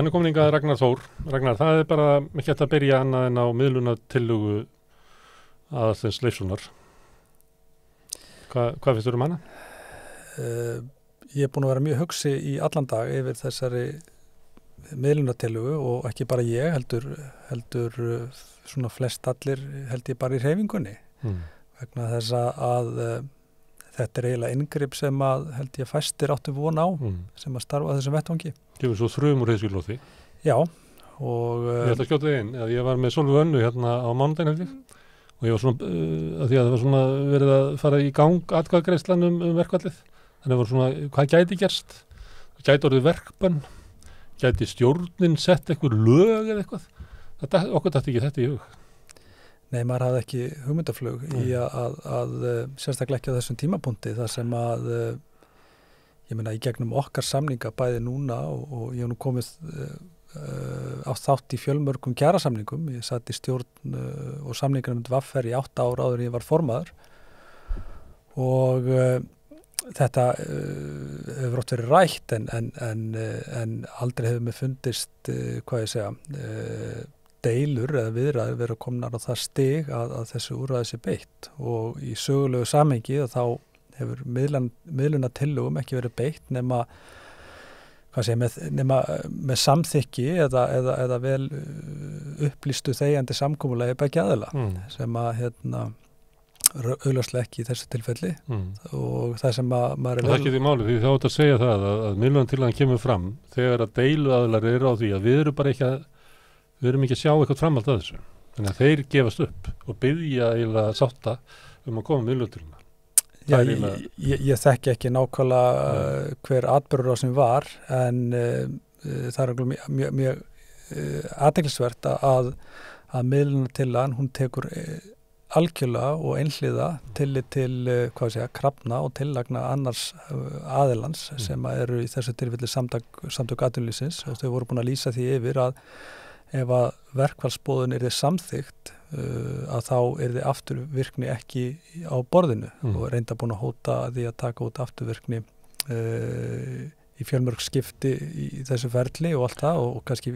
hann komin hingað Ragnar Þór. Ragnar, það bara ekki hægt að byrja annað en á miðlunartillögu Aðalsteins Leifssonar. Hvað finnst þér hana? Ég búin að vera mjög hugsi í allan dag yfir þessari miðlunartillögu og ekki bara ég, heldur svona flest allir held ég bara í hreyfingunni. Vegna þess að þetta eiginlega inngrip sem að held ég fæstir áttu von á sem að starfa á þessum vettvangi. Gefur svo þrumur heiðskilótti. Já, og ég ætla að skjóta þig inn, að ég var með Sólveig Önnu hérna á mánudaginn held ég og ég var svona, að því að það var svona verið að fara í gang atkvæðagreiðslan verkfallið. Þannig var svona, hvað gæti gerst? Gæti orðið verkbann? Gæti stjórnin sett eitthvað lög eða eitthvað? Okkur dætti ekki þetta í hug. Nei, maður hafði ekki hugmyndaflug í að sérstaklega ekki á þessum tímapunkti þar sem að ég meina í gegnum okkar samninga bæði núna og ég hef nú komið á þátt í fjölmörgum kjarasamningum. Ég satt í stjórn og samningunum VR í 8 ár áður en ég var formaður og þetta hefur oft verið rætt en aldrei hefur mér fundist hvað ég segja deilur eða viðræður vera komnar á það stig að þessu úrræði sé beitt og í sögulegu samhengi þá hefur miðlunartillögum ekki verið beitt nema með samþykki eða vel upplýstu þegjandi samkomulagi begge aðila sem að augljóslega ekki í þessu tilfelli og það sem að maður það er ekki því máli því þá átt að segja það að miðlunartillagan kemur fram þegar að deiluaðilar eru á því að við erum ekki að sjá eitthvað framhald að þessu. Þannig að þeir gefast upp og biðja eiginlega sátta að koma miðlunartillöguna. Já, ég þekki ekki nákvæmlega hver atburður á sem var en það er mjög athyglisvert að miðlunartillagan hún tekur algjörlega og einhliða tillit til krafna og tillagna annars aðilans sem eru í þessu tilfelli samtök atvinnulífsins og þau voru búin að lýsa því yfir að ef að verkfallsboðun yrði samþykkt að þá yrði afturvirkni ekki á borðinu og reynda búin að hóta því að taka út afturvirkni í fjölmörg skipti í þessu ferli og allt það og kannski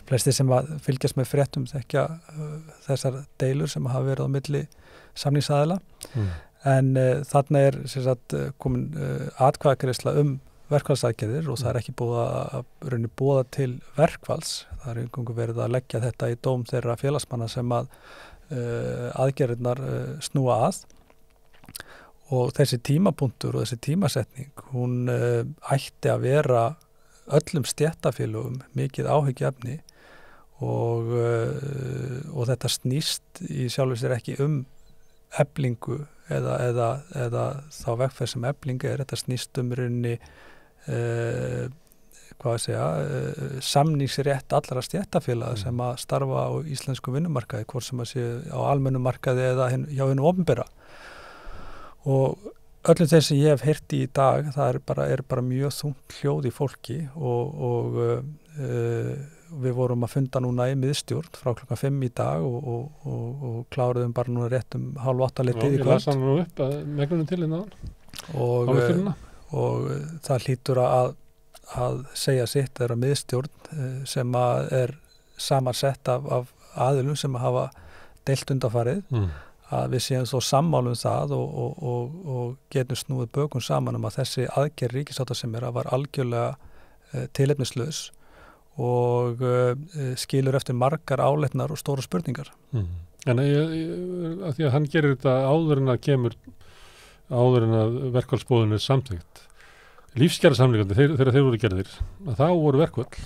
flestir sem að fylgjast með fréttum þekkja þessar deilur sem hafa verið á milli samningsaðila en þarna er sem sagt komin atkvæðagreiðsla verkfallsaðgerðir og það er ekki búið að boða til verkfalls. Það er einhverjum verið að leggja þetta í dóm þeirra félagsmanna sem að aðgerðirnar snúa að og þessi tímapunktur og þessi tímasetning hún ætti að vera öllum stéttarfélögum mikið áhyggjuefni og þetta snýst í sjálfu sér ekki eflingu eða þá vegferð sem efling þetta snýst rauninni samningsrétt allra stéttarfélaga sem að starfa á íslensku vinnumarkaði, hvort sem að sé á almennum markaði eða hjá hinu opinbera. Og öllum þeir sem ég hef heyrt í dag, það er bara mjög þungt hljóð í fólki og við vorum að funda núna í miðstjórn frá 5:00 í dag og kláruðum bara núna rétt 7:30 í kvöld. Ég las hann nú upp að megnunum til innan og það hlýtur að segja sitt þeirra miðstjórn sem að er samansett af aðilum sem hafa deilt undanfarið að við séum þó sammála það og getum snúið bökum saman að þessi aðgerð ríkissáttasemjara var algjörlega tilefnislaus og skilur eftir margar áleitnar og stóra spurningar. En að því að hann gerir þetta áður en að verkfallsboðun er samþykkt. Lífskjarasamningarnir, þegar þeir voru gerðir, að þá voru verkfall.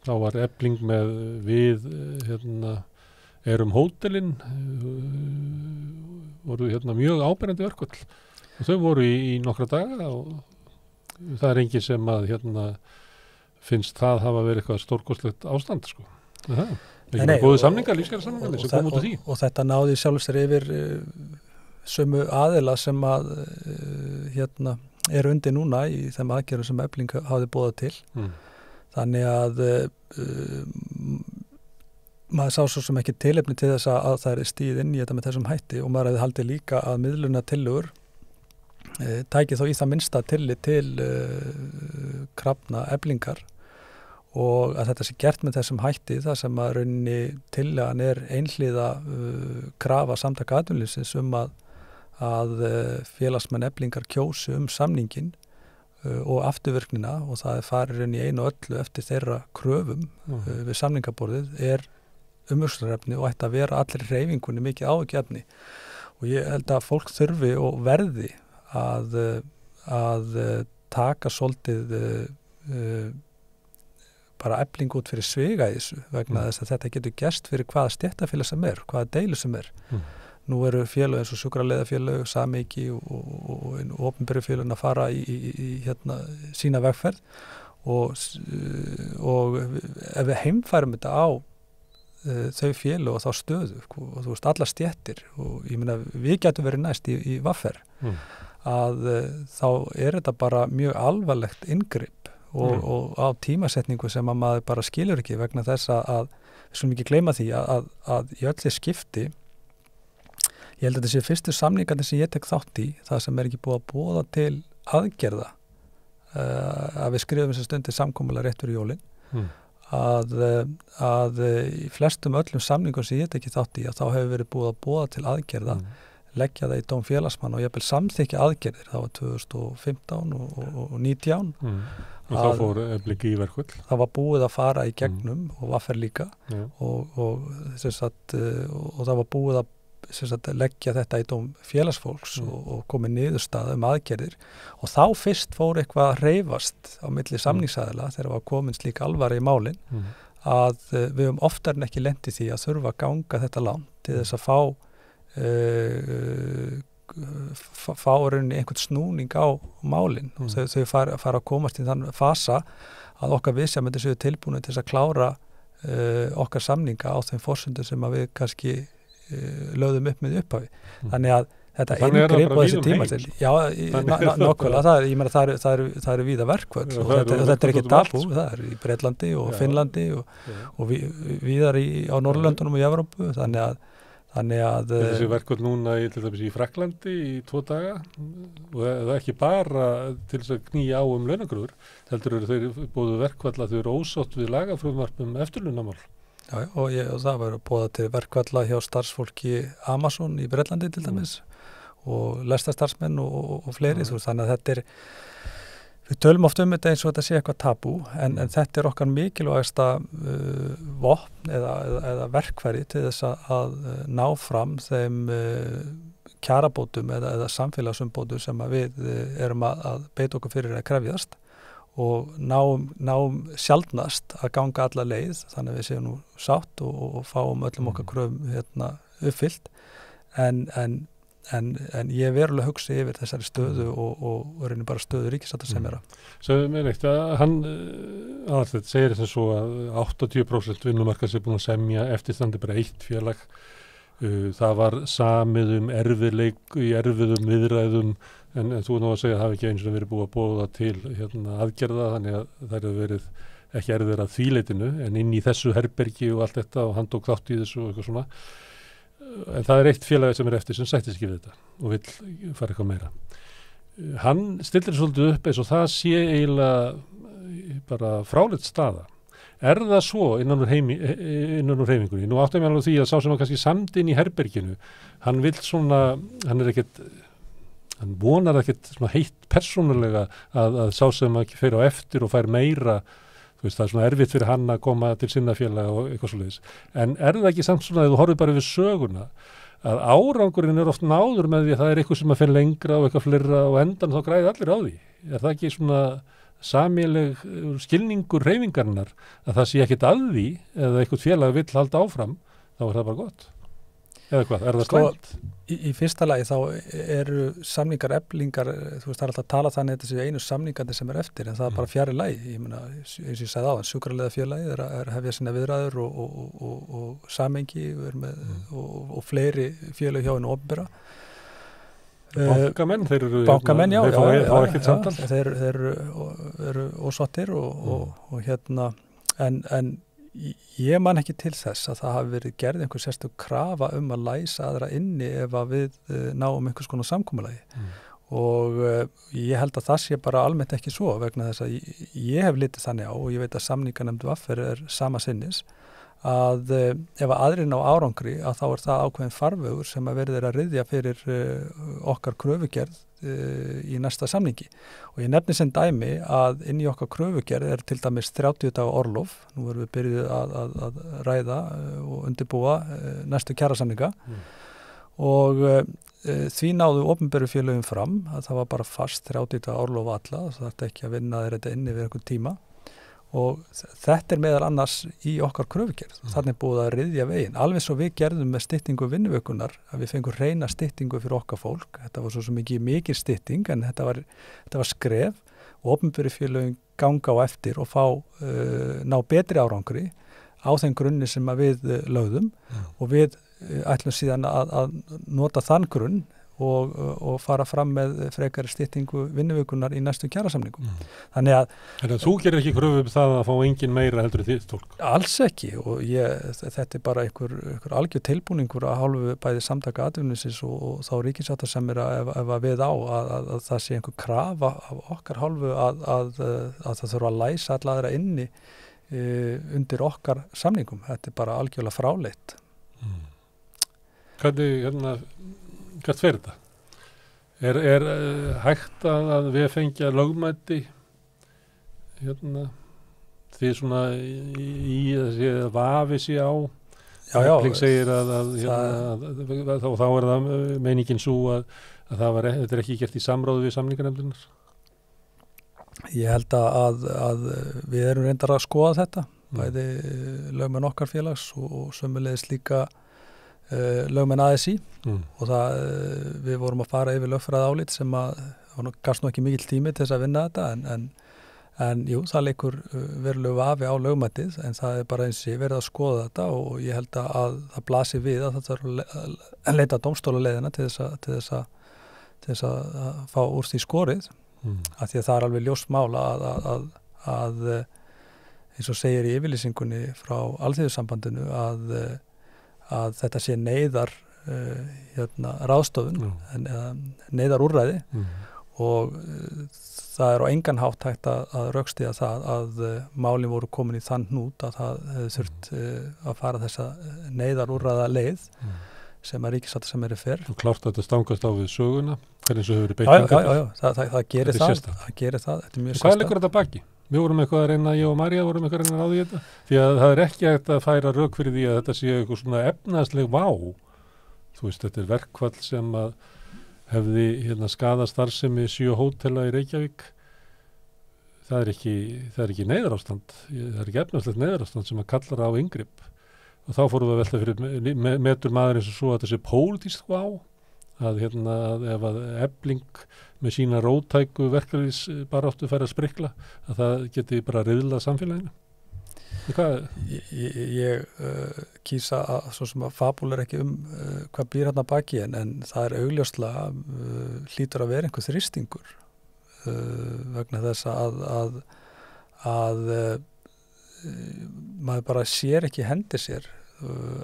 Þá var Efling með erum hótelin, voru mjög áberandi verkfall. Og þau voru í nokkra daga og það er engin sem að finnst það hafa verið eitthvað stórkostlegt ástand, sko. Ekki góðu samningar, lífskjarasamningarnir sem kom út af því. Og þetta náði sjálfur sér yfir sömu aðila sem að er undir núna í þeim aðgerðum sem Efling hafði boðað til. Þannig að maður sá svo sem ekki tilefni til þess að það er stíð inn í þetta með þessum hætti og maður hefði haldið líka að miðlunartillögur tæki þó í það minnsta tillit til krafna Eflingar og að þetta sé gert með þessum hætti þar sem að rauninni tillagan einhliða krafa samtaka atvinnulífsins að félagsmenn Eflingar kjósi samningin og afturvirknina og það farir inn í einu og öllu eftir þeirra kröfum við samningaborðið umhugsunarefni og ætti að vera allir hreyfingunni mikið áhyggjuefni og ég held að fólk þurfi og verði að taka svolítið bara Efling út fyrir sviga í þessu vegna þess að þetta getur gerst fyrir hvaða stéttarfélag sem hvaða deilu sem Nú eru félög eins og sjúkraliðafélög, Sameyki og opinberu félögin að fara í sína vegferð og ef við heimfærum þetta á þau félög og þá stöðu og þú veist allar stéttir og ég meina við getum verið næst í vaffer að þá þetta bara mjög alvarlegt inngrip og á tímasetningu sem að maður bara skilur ekki vegna þess að við skulum ekki gleyma því að í öllu skipti ég held að þetta sé fyrstu samningarnir sem ég tek þátt í það sem ekki búið að boða til aðgerða að við skrifum þessar stundir samkomulag rétt fyrir jólin að í flestum öllum samningum sem ég tek þátt í að þá hefur verið búið að boða til aðgerða leggja það í dóm félagsmann og ég vil samþykja aðgerðir það var 2015 og 19 og þá fór Efling í verkfall það var búið að fara í gegnum og vaffer líka og það var búið að leggja þetta í dóm félagsfólks og komið niðurstaða aðgerðir og þá fyrst fór eitthvað að hreyfast á milli samningsaðila þegar var komin slík alvari í málin að við höfum oftar en ekki lent í því að þurfa að ganga þetta langt til þess að fá einhvern snúning á málin og þau fara að komast í þann fasa að okkar viðsemjendur séu tilbúin til þess að klára okkar samninga á þeim forsendum sem að við kannski lögðum upp með upphafi. Þannig að þetta inngrip og þessi tíma til nákvæmlega, það eru víða verkföll og þetta ekki tabú, það í Bretlandi og Finnlandi og víðar á Norðurlöndunum og í Evrópu, þannig að þessi verkföll núna til dæmis í Frakklandi í 2 daga og það ekki bara til þess að knýja á launakröfur, heldur eru þeir búið verkfall að þau eru ósátt við lagafrumvarp eftirlaunamál. Já, og það var boðað til verkfalla hjá starfsfólki Amazon í Bretlandi til dæmis og lestarstarfsmenn og fleiri, þannig að þetta við tölum oft þetta eins og þetta sé eitthvað tabú, en þetta okkar mikilvægasta vopn eða verkfæri til þess að ná fram þeim kjarabótum eða samfélagsumbótum sem að við erum að beita okkur fyrir að krefjast og náum sjaldnast að ganga alla leið, þannig að við séum nú sátt og fáum öllum okkar kröfum uppfyllt, en ég verulega hugsa yfir þessari stöðu og reynir bara stöðu ríkissáttasemjara. Svo með eitt að hann aðallega segir þess svo að 80% vinnumarkaðs búin að semja eftirstandi bara eitt félag. Það var samið erfiðleik í erfiðum viðræðum en þú nú að segja að það hafi ekki eins og verið búið að boða til aðgerða, þannig að það hefur verið ekki erfiðir að þvíleitinu en inn í þessu herbergi og allt þetta og hann tók þátt í þessu og eitthvað svona. En það eitt félagi sem eftir sem sættist ekki við þetta og vill fara eitthvað meira. Hann stillir svolítið upp eins og það sé eiginlega bara fráleit staða. Það svo innan úr hreyfingunni? Nú áttum ég alveg því að sá sem var kannski samdinn í herberginu, hann vill svona, hann vonar ekkert svona heitt persónulega að sá sem ekki fer á eftir og fær meira. Þú veist, það svona erfitt fyrir hann að koma til sinna félaga og eitthvað svoleiðis. En það ekki samt svona að þú horfir bara við söguna að árangurinn oft náður með því að það eitthvað sem að finna lengra og eitthvað fleira og endan þá græði allir á því. Það ekki svona sameiginleg skilningur hreyfingarinnar að það sé ekkert að því eða eitthvað félag vill halda áfram, þá það bara gott. Eða hvað, það slæmt? Í fyrsta lagi þá eru samningar Eflingar, þú veist það alltaf að tala þannig að þetta séu einu samningarnir sem eftir en það bara fjari lagi, ég meina eins og ég sagði áðan, sjúkraliðafélagið hefja sinna viðræður og Samhengi og fleiri félög hjá hennu opinbera. Bankamenn, þeir eru fá ekkert samtal. Þeir eru ósáttir og en ég man ekki til þess að það hafi verið gerð einhver sérstök krafa að læsa aðra inni ef að við náum einhvers konar samkomulagi og ég held að það sé bara almennt ekki svo vegna þess að ég hef litið þannig á og ég veit að samninganefnd VFR sama sinnis að ef aðrir ná árangri að þá það ákveðin farvegur sem að verður að ryðja fyrir okkar kröfugerð í næsta samningi og ég nefni sem dæmi að inn í okkar kröfugerð til dæmis 30 daga orlof, nú erum við byrjuð að ræða og undirbúa næstu kjarasamninga og því náðu opinberu félögum fram að það var bara fast 30 daga orlof alla, það þarf ekki að vinna þetta inni við einhvern tíma og þetta meðal annars í okkar kröfugerð. Þannig búið að ryðja veginn. Alveg svo við gerðum með styttingu vinnuvikunar að við fengum reyna styttingu fyrir okkar fólk. Þetta var svo mikið stytting en þetta var skref og opinberu félögum ganga á eftir og ná betri árangri á þeim grunni sem að við lögðum og við ætlum síðan að nota þann grunn og fara fram með frekari styttingu vinnuvikunar í næstu kjarasamningum. Þannig að þú gerir ekki kröfu um það að fá engin meira heldur þitt fólk? Alls ekki og þetta bara einhver algjör tilbúningur að hálfu bæði samtaka atvinnuleysisins og þá ríkissáttasemjara ef að við á að það sé einhver krafa af okkar hálfu að það þurfa að læsa alla aðra inni undir okkar samningum. Þetta bara algjörlega fráleitt. Hvernig hvert fyrir þetta? Er hægt að við fengja lögmæti því svona í þessi vafi sé á Efling segir að þá er það meiningin svo að þetta ekki gert í samráði við samninganefndirnar? Ég held að við erum reyndar að skoða þetta bæði lögmenn okkar félags og sömuleiðis líka lögmenn ASÍ og við vorum að fara yfir lögfræði álit sem að gafst nú ekki mikill tími til þess að vinna þetta en jú, það leikur verulegu vafi á lögmætið en það bara eins og verið að skoða þetta og ég held að það blasi við að það þarf að leita dómstólaleiðina til þess að fá úr því skorið af því að það er alveg ljóst mál að eins og segir í yfirlýsingunni frá Alþýðusambandinu að þetta sé neyðar ráðstofun neyðar úrræði og það er á engan hátt hægt að rökstyðja það að málin voru komin í þann hnút að það hefði þurft að fara þessa neyðar úrræða leið sem að ríkissáttasemjari fer. Og klárt að þetta stangast á við söguna, hvernig svo hefur verið beitt? Já, það gerir það. Þetta er mjög hvað liggur þetta baki? Við vorum eitthvað að reyna, ég og María vorum eitthvað að reyna að ráða í þetta. Því að það er ekki hægt að færa rök fyrir því að þetta sé eitthvað svona efnaðsleg vá. Þú veist, þetta er verkfall sem að hefði skadað starfsemi 7 hótela í Reykjavík. Það er ekki neyðarástand. Það er ekki efnaðslegt neyðarástand sem að kallar á inngrip. Og þá fórum við að velta fyrir metur maður eins og svo að þetta sé pólitískt vá. Að ef að Efling með sína róttæku verkalýðsbaráttu fær að sprikla að það geti bara riðlað samfélaginu. Ég kýsa að svo sem að fabúlar ekki hvað býr hérna baki en það er augljóslega hlýtur að vera einhver þrýstingur vegna þess að maður bara sér ekki hendi sér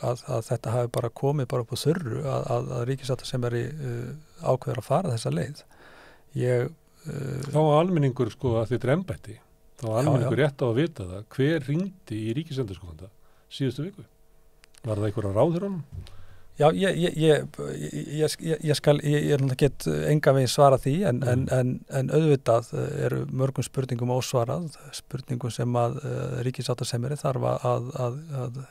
að þetta hafi bara komið bara upp á þurru að ríkissáttasemjari ákveður að fara þessa leið. Þá almenningur að þetta er embætti, þá almenningur rétt á að vita það, hver hringdi í ríkisendurskoðanda síðustu viku? Var það einhver að ráður honum? Já, ég get engan veginn svara því en auðvitað eru mörgum spurningum ósvarað, spurningum sem að ríkissáttasemjari þarf að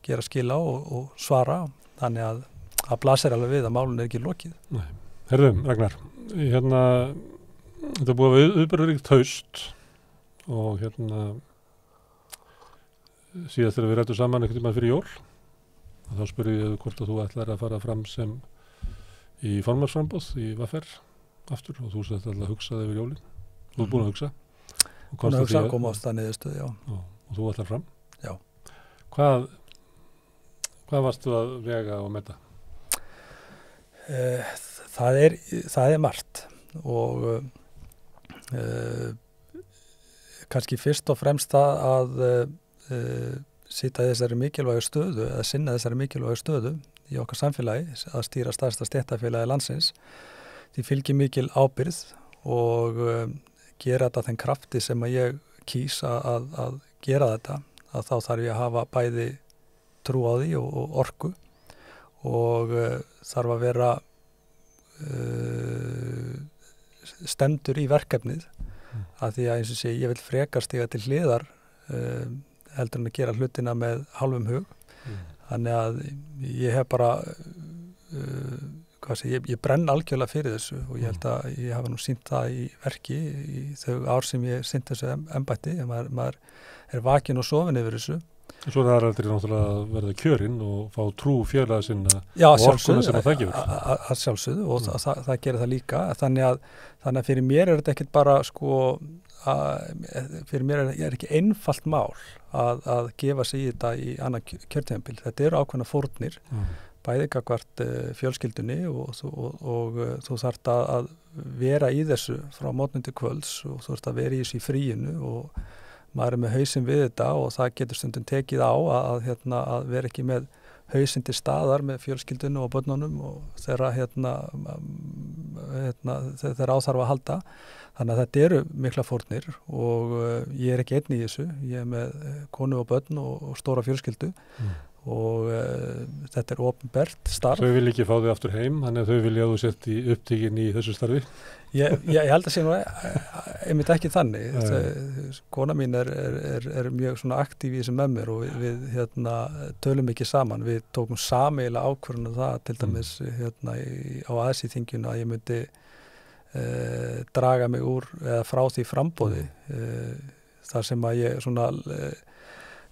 gera skila og svara, þannig að það blasir alveg við að málun er ekki lokið. Nei. Herðum, Ragnar, þetta búið að viðburðaríkt haust og síðast þegar við rættum saman einhvern tímann fyrir jól og þá spurði ég hvort að þú ætlar að fara fram sem í formannsframboð í VFR aftur og þú sætti alltaf að hugsa yfir jólin. Þú er búin að hugsa. Búin að hugsa, koma á stað niðurstöðu, já. Og þú ætlar fram? Já. Hvað varstu að vega og meta? Það er margt og kannski fyrst og fremst það að sitja í þessari mikilvægu stöðu eða sinna þessari mikilvægu stöðu í okkar samfélagi að stýra stærsta stéttarfélagi landsins því fylgir mikil ábyrgð og gera þetta þeim krafti sem að ég kýs að gera þetta, að þá þarf ég að hafa bæði trú á því og orku og þarf að vera stemdur í verkefnið að því að eins og sé ég vil frekar stiga til hliðar heldur en að gera hlutina með hálfum hug þannig að ég hef bara ég brenn algjörlega fyrir þessu og ég held að ég hafa nú sýnt það í verki í þau ár sem ég sýnt þessu embætti, maður er vakin og sofin yfir þessu. Svo er það aldrei náttúrulega að verða kjörinn og fá trú félaga sinna og orkuna sem það gefur. Að sjálfsögðu og það gerir það líka. Þannig að fyrir mér er þetta ekkert bara fyrir mér er ekki einfalt mál að gefa sig í þetta í annað kjörtímabil. Þetta eru ákveðna fórnir, bæði gagnvart fjölskyldunni og þú þarft að vera í þessu frá morgni til kvölds og þú þarft að vera í þessu í fríinu og maður er með hausinn við þetta og það getur stundum tekið á að vera ekki með hausinn til staðar með fjölskyldunum og börnunum og þeirra þeirra áþarf að halda. Þannig að þetta eru mikla fórnir og ég er ekki einn í þessu. Ég er með konu og börn og stóra fjölskyldu og þetta er opinbert starf. Þau vil ekki fá þau aftur heim, þannig að þau vilja að þú sett í upptíkin í þessu starfi? Ég held að sé nú einmitt ekki þannig. Kona mín er mjög svona aktív í þessu með mér og við tölum ekki saman. Við tókum sameiginlega ákvörðun það til dæmis á ASÍ-þinginu að ég myndi draga mig úr eða frá því framboði þar sem að ég svona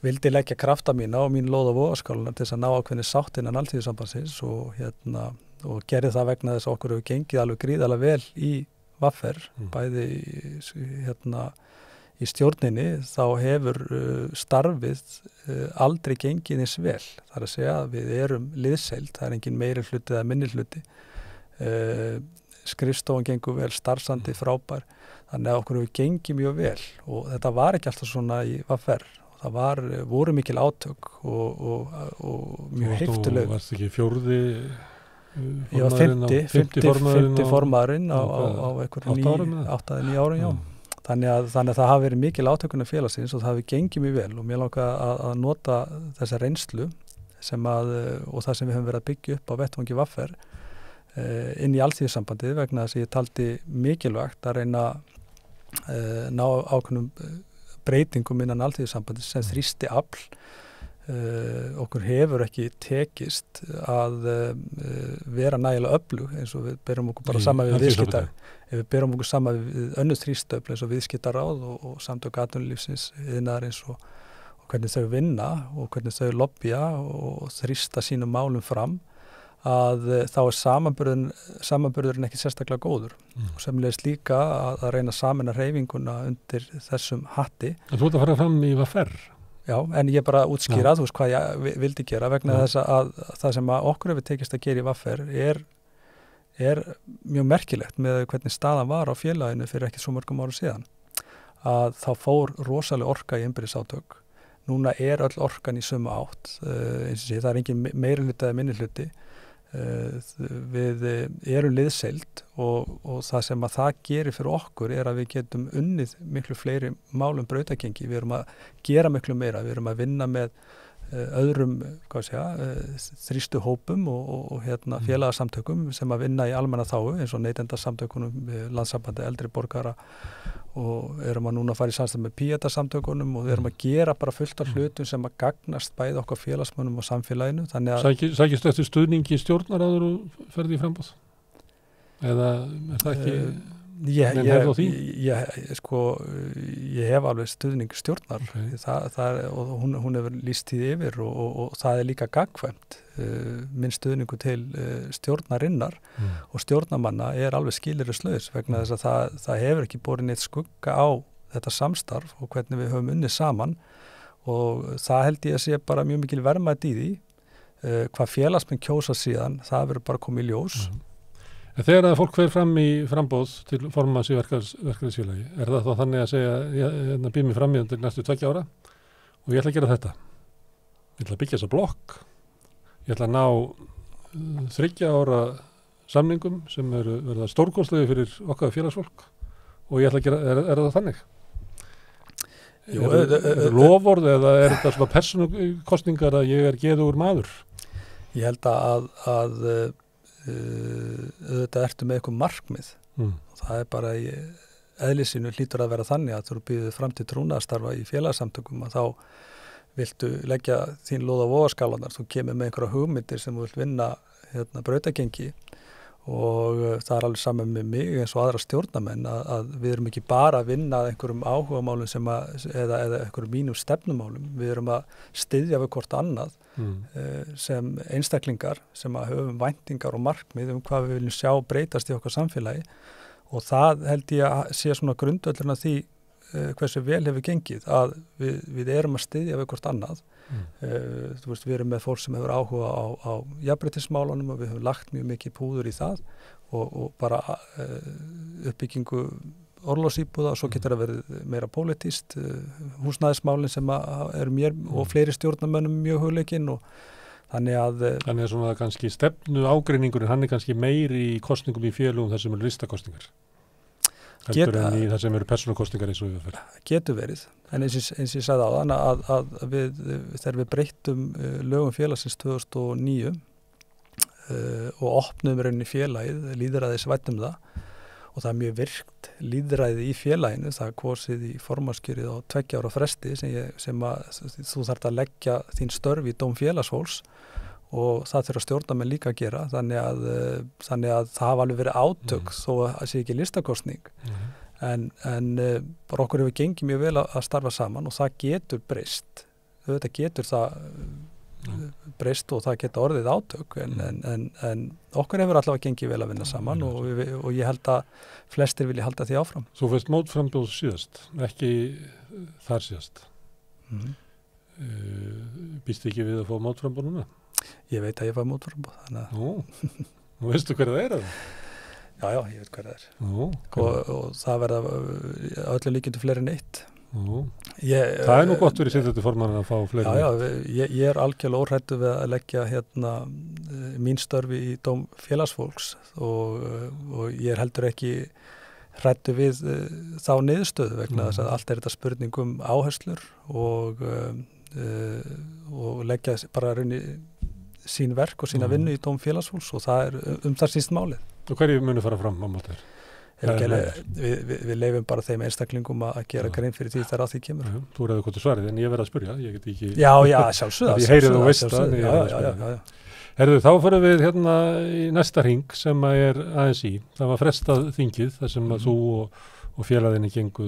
vildi leggja krafta mína og mín lóð á vogarskálunar til þess að ná ákveðinni sátt innan Alþýðusambandsins og gerði það vegna þess að okkur hefur gengið alveg gríðarlega vel í VR, bæði í stjórninni, þá hefur starfið aldrei gengið eins vel. Það er að segja að við erum liðseild, það er engin meiri hluti eða minni hluti. Skrifstofan gengur vel, starfsandi frábær, þannig að okkur hefur gengið mjög vel og þetta var ekki alltaf svona í VR. Það voru mikil átök og mjög heiftuleg. Þú varst ekki fjórði Ég var 50 formaðurinn á einhverjum 8-9 árum, já. Þannig að það hafi verið mikil átökunum félagsins og það hafi gengið mjög vel og mér langar að nota þessa reynslu og það sem við höfum verið að byggja upp á vettvangi VR inn í Alþýðusambandið vegna þess að ég taldi mikilvægt að reyna ná ákveðnum breytingum innan Alþýðusambandis sem þrýsti afl. Okkur hefur ekki tekist að vera nægilega öflug eins og við berum okkur bara saman við viðskiptar. Ef við berum okkur saman við önnur þrýstöfl eins og viðskiptaráð og samtök atvinnulífsins iðnaðarins og hvernig þau vinna og hvernig þau lobbya og þrýsta sínum málum fram að þá er samanburðurinn ekki sérstaklega góður og semlega líka að reyna að sameina hreyfinguna undir þessum hatti. En þú ert að fara fram í VR? Já, en ég bara útskýra þú veist hvað ég vildi gera vegna þess að það sem okkur hefur tekist að gera í VR er mjög merkilegt með hvernig staðan var á félaginu fyrir ekki svo mörgum árum síðan. Að þá fór rosaleg orka í innbyrðisátök. Núna er öll orkan í sömu átt, eins og sé, það er engin meiri hluti eða minni hluti. Við erum liðseild og það sem að það gerir fyrir okkur er að við getum unnið miklu fleiri málum brautagengi. Við erum að gera miklu meira, við erum að vinna með öðrum þrýstu hópum og félagasamtökum sem að vinna í almannaþágu eins og neytendasamtökunum, Landssambandi eldri borgara og erum að núna fara í samstarf með Píeta-samtökunum og við erum að gera bara fullt af hlutum sem að gagnast bæði okkar félagsmönnum og samfélaginu. Sækistu eftir stuðningi stjórnar áður og ferði í framboð? Eða er það ekki... Ég hef alveg stuðning stjórnar og hún hefur lýst því yfir og það er líka gagnkvæmt minn stuðningu til stjórnarinnar og stjórnarmanna er alveg skilyrðislaus vegna þess að það hefur ekki borið neitt skugga á þetta samstarf og hvernig við höfum unnið saman og það held ég að sé bara mjög mikil verðmæti í því hvað félagsmenn kjósa síðan, það verður bara komið í ljós. En þegar að fólk fer fram í framboð til formanns í verkalýðsfélagi, er það þá þannig að segja, ég býð mig fram í til næstu 2 ára og ég ætla að gera þetta. Ég ætla að byggja þessa blokk, ég ætla að ná 3 ára samningum sem verða stórkostlegi fyrir okkar félagsfólk og ég ætla að gera, er það þannig? Jú, lofórð eða er þetta svona persónukostningar að ég geðugur maður? Ég held að auðvitað ertu með eitthvað markmið. Það er bara í eðlisínu hlýtur að vera þannig að þú býður fram til trúnaðarstarfa í félagsamtökum að þá viltu leggja þín lóð á vogarskálanar, þú kemur með einhverja hugmyndir sem þú vilt vinna brautagengi og það er alveg saman með mig eins og aðra stjórnamenn að við erum ekki bara að vinna að einhverjum áhugamálum eða einhverjum mínum stefnumálum, við erum að styðja við hvort annað sem einstaklingar sem að höfum væntingar og markmið hvað við viljum sjá breytast í okkar samfélagi og það held ég að sé svona grundvöllurinn að því hversu vel hefur gengið að við erum að styðja við hvort annað þú veist, við erum með fólk sem hefur áhuga á jafnréttismálunum og við höfum lagt mjög mikið púður í það og bara uppbyggingu orlofsíbúða og svo getur það verið meira pólitískt húsnæðismálin sem eru mér og fleiri stjórnarmönnum mjög hugleikinn og þannig að svona kannski stefnu ágreiningurinn hann kannski meiri í kostningum í félögum þar sem eru listakostningar heldur en í það sem eru persónukostningar eins og við fyrir. Getur verið, en eins og ég sagði á þann að þegar við breyttum lögum félagsins 2009 og opnum rauninni félagið, lýðræðisvæddum það og það er mjög virkt lýðræði í félaginu, það er kosið í formannskjörið á 2 ára fresti sem að þú þarft að leggja þín störf í dóm félagsfólks og það þurfa stjórnarmenn líka að gera þannig að það hafa alveg verið átök þó að það sé ekki listakostning en bara okkur hefur gengið mjög vel að starfa saman og það getur breyst þetta getur það breyst og það geta orðið átök en okkur hefur allavega gengið vel að vinna saman og ég held að flestir vilja halda því áfram. Þú fyrst mótframboð síðast, ekki þar síðast býstu ekki við að fá mótframboð núna? Ég veit að ég fæ mótframboð. Nú veistu hver það er? Já, ég veit hver það er. Og það verða öllu líkindu fleiri en eitt. Það er nú gott verið sittandi formann að fá fleiri en eitt. Ég er algjörlega óhræddur við að leggja mín störfi í dóm félagsfólks og ég er heldur ekki hræddur við þá niðurstöðu vegna þess að allt er þetta spurning áherslur og leggja bara raunni sín verk og sína vinnu í dóm félagsfólks og það er það síst málið. Og hverju munu fara fram á móti þér? Við leifum bara þeim einstaklingum að gera grein fyrir því þegar að því kemur. Þú ræður hvort þú svarið en ég verð að spyrja, ég get ekki... Já, sjálfsögða. Ég heyri þú veist það. Já. Herðu, þá fyrir við hérna í næsta hring sem að er aðeins í. Það var frestað þingið þar sem að þú og félaginni gengu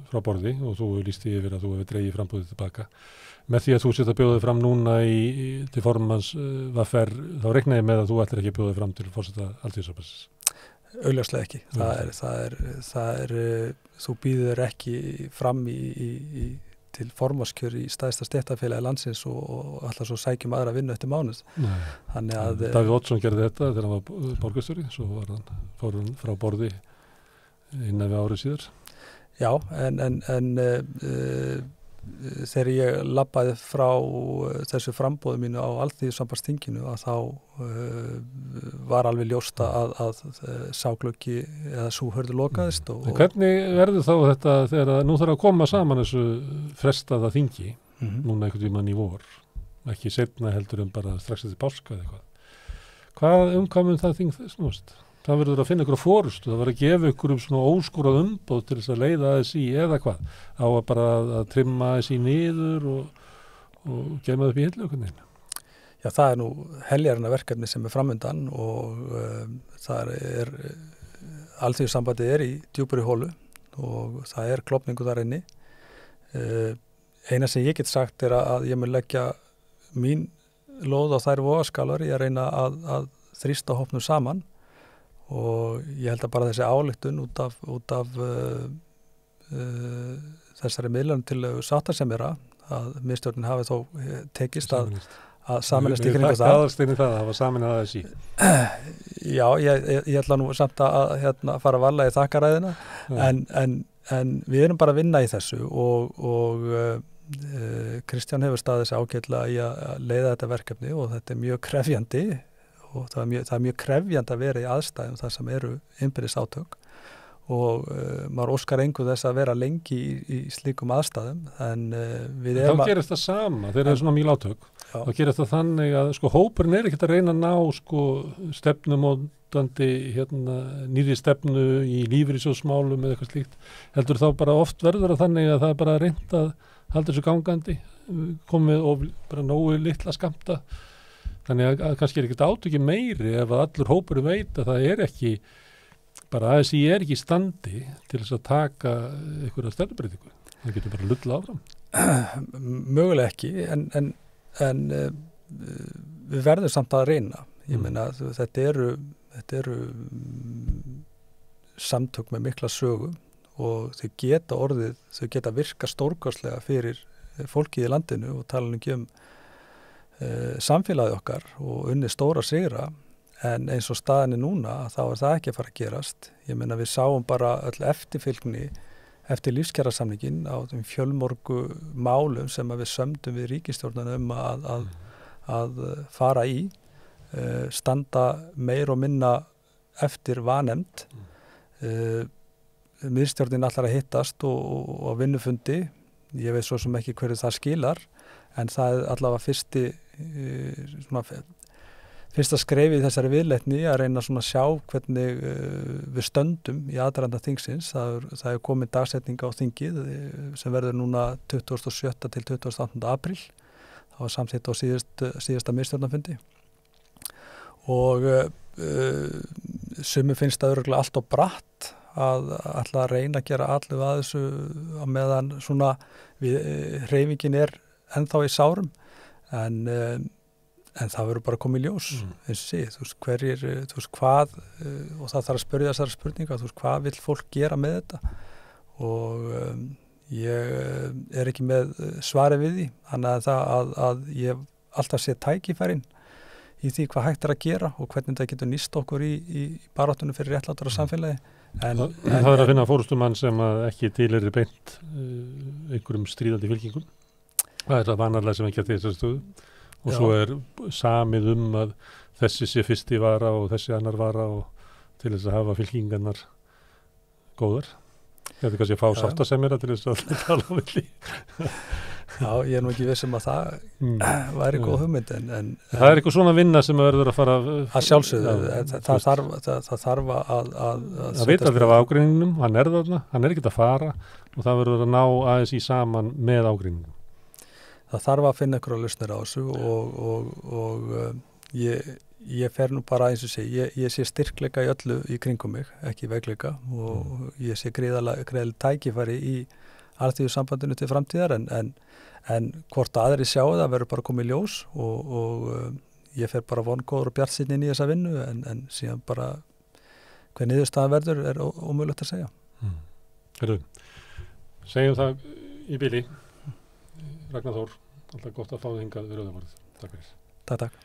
frá borði og þú lýsti yfir að þú hefur dregið frambúðið tilbaka. Með því að þú setja bjóðið fram núna til formanns VFR, þá reikna ég með að þú ætlir ekki að bjóðið fram til forseta Alþýðusambandsins. Augljóslega ekki. Þú býður ekki fram til formannskjör í stærsta stéttarfélagi landsins og ætlar svo sækjum aðra vinnu eftir mánuð. Davíð Oddsson gerði þetta þegar hann var borgarstjóri, svo fór hann frá borði innan við árið síðar. Já, en þegar ég labbaði frá þessu framboði mínu á Alþýðusambandsþinginu að þá var alveg ljóst að ságlöggi eða sú hörðu lokaðist. Hvernig verður þá þetta þegar nú þarf að koma saman þessu frestaða þingi, núna einhvern tímann í vor, ekki seinna heldur en bara strax eftir páska eða eitthvað. Hvað mun það þing snúast? Það verður að finna ykkur á fórustu, það verður að gefa ykkur svona óskorað umboð til þess að leiða þess í eða hvað, á að bara að trimma þess í niður og gema það upp í hillaukunni. Já, það er nú heljarna verkefni sem er framöndan og það er, Alþýðusambandið er í djúpri hólu og það er klofningu þar inni. Eina sem ég get sagt er að ég mun leggja mín lóð á þær vogarskálar í að reyna að þrýsta hópnum saman og ég held að bara þessi ályktun út af þessari miðlunum til sáttasemjara að miðstjórnin hafi þó tekist að sameinast í kringu það. Mér aðalsteinu það að hafa saminað aðeins í. Já, ég ætla nú samt að fara varlega í þakkaræðina en við erum bara að vinna í þessu og Kristján hefur staðið þessi ágætlega í að leiða þetta verkefni og þetta er mjög krefjandi og það er mjög krefjandi að vera í aðstæðum þar sem eru innbyrðis átök og maður óskar engu þess að vera lengi í slíkum aðstæðum en við erum þá gerist það sama, þegar það er svona mjög átök þá gerist það þannig að sko hópurinn er ekkert að reyna að ná sko stefnumótandi nýri stefnu í lífeyrissjóðsmálum eða eitthvað slíkt, heldur þá bara oft verður það þannig að það er bara reynt að halda þessu gangandi, komið og bara nógu litla skammta, þannig að kannski er ekkert átöki meiri ef að allur hópurinn veit að það er ekki bara ASÍ er ekki í standi til þess að taka einhverja stefnubreytingu. Það getur bara lulla áfram. Mögulega ekki, en við verðum samt að reyna. Ég meina, þetta eru samtök með mikla sögu og þau geta virka stórkostlega fyrir fólkið í landinu og tala ekki samfélagið okkar og unni stóra sigra. En eins og staðinni núna, þá er það ekki að fara að gerast. Ég meina við sáum bara öll eftirfylgni eftir lífskjarasamningin á þeim fjölmörgu málum sem við sömdum við ríkisstjórnunum að fara í, standa meir og minna eftir vanefnd. Miðstjórnin ætlar að hittast og vinnufundi. Ég veit svo sem ekki hverju það skilar, en það er allavega fyrsta skrefið í þessari viðleitni að reyna svona að sjá hvernig við stöndum í aðdraganda þingsins. Það er komin dagsetning á þingið sem verður núna 27. til 28. apríl. Það var samþykkt á síðasta miðstjórnarfundi. Og sumir finnst það örugglega allt of bratt að ætla að reyna að gera allu að þessu á meðan svona hreyfingin er ennþá í sárum. En það verður bara komið í ljós, eins og sé, hvað, og það þarf að spyrja þessara spurninga, hvað vill fólk gera með þetta? Og ég er ekki með svari við því, þannig að ég alltaf sé tækifærin í því hvað hægt er að gera og hvernig það getur nýst okkur í baráttunum fyrir réttlátara samfélagi. Það er að finna forystumann sem ekki tilheyrir beint einhverjum stríðandi fylkingum. Það er það vanarlega sem ekki að þessari stöðu. Og svo er samið að þessi sé fyrsti vara og þessi annar vara og til þess að hafa fylkingarnar góðar. Þetta er kannski að fá sáttasemjara til þess að tala á villi. Já, ég er nú ekki viss að það væri góð hugmynd. En það er eitthvað svona vinna sem verður að fara að sjálfsögðu. Það þarf að vita fyrir af ágreiningnum, hann er þarna, hann er ekkert að fara og það verður að ná ASÍ saman með ágreiningnum. Það þarf að finna einhverja lausnir á þessu og ég fer nú bara eins og sé, ég sé styrkleika í öllu í kringum mig, ekki veikleika og ég sé greiðalega tækifæri í alþýðusambandinu til framtíðar en hvort aðri sjá það verður bara komið í ljós og ég fer bara vongóður og bjartsýnn inn í þessa vinnu en síðan bara hver niðurstaðan verður er ómögulegt að segja. Herru, segjum það í bili. Ragnar Þór, alltaf gott að fá þig hingað við Rauðaborðið. Takk fyrir. Takk.